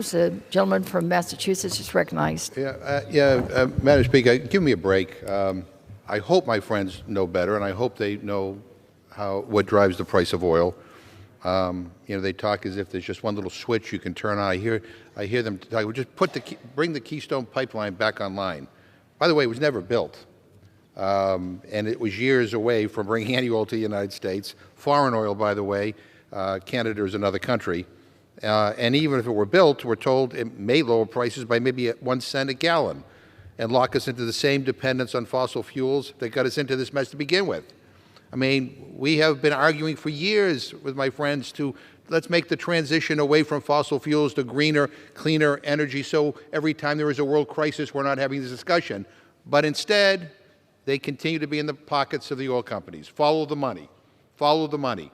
The gentleman from Massachusetts is recognized. Madam Speaker, give me a break. I hope my friends know better, and I hope they know what drives the price of oil. They talk as if there's just one little switch you can turn on. I hear them talk. Well, just bring the Keystone Pipeline back online. By the way, it was never built, and it was years away from bringing any oil to the United States. Foreign oil, by the way, Canada is another country. And even if it were built, we're told it may lower prices by maybe 1 cent a gallon and lock us into the same dependence on fossil fuels that got us into this mess to begin with. I mean, we have been arguing for years with my friends to let's make the transition away from fossil fuels to greener, cleaner energy, so every time there is a world crisis, we're not having this discussion. But instead, they continue to be in the pockets of the oil companies. Follow the money. Follow the money.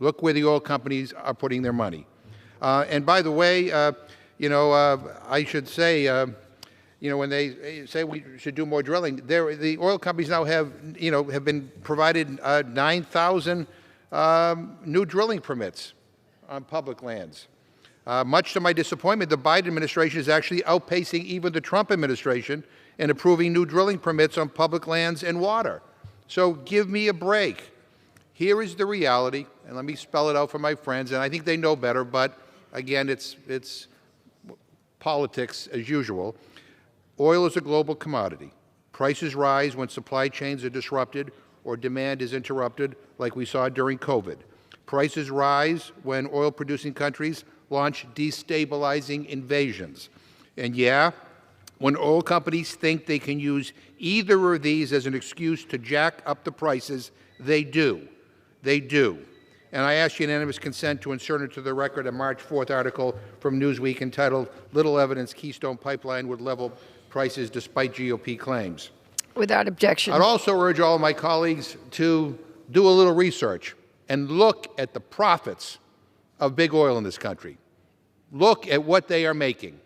Look where the oil companies are putting their money. And by the way, I should say, when they say we should do more drilling, the oil companies now have been provided 9,000 new drilling permits on public lands. Much to my disappointment, the Biden administration is actually outpacing even the Trump administration in approving new drilling permits on public lands and water. So give me a break. Here is the reality, and let me spell it out for my friends, and I think they know better, but again, it's politics as usual. Oil is a global commodity. Prices rise when supply chains are disrupted or demand is interrupted, like we saw during COVID. Prices rise when oil-producing countries launch destabilizing invasions. And yeah, when oil companies think they can use either of these as an excuse to jack up the prices, they do. They do. And I ask unanimous consent to insert into the record a March 4th article from Newsweek entitled, "Little Evidence Keystone Pipeline Would Level Prices Despite GOP Claims." Without objection. I'd also urge all of my colleagues to do a little research and look at the profits of big oil in this country. Look at what they are making.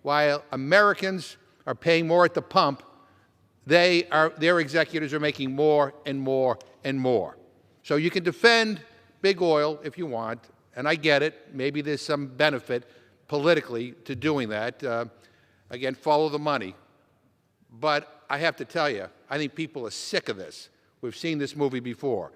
While Americans are paying more at the pump, their executives are making more and more and more. So you can defend big oil if you want, and I get it. Maybe there's some benefit politically to doing that. Again, follow the money. But I have to tell you, I think people are sick of this. We've seen this movie before.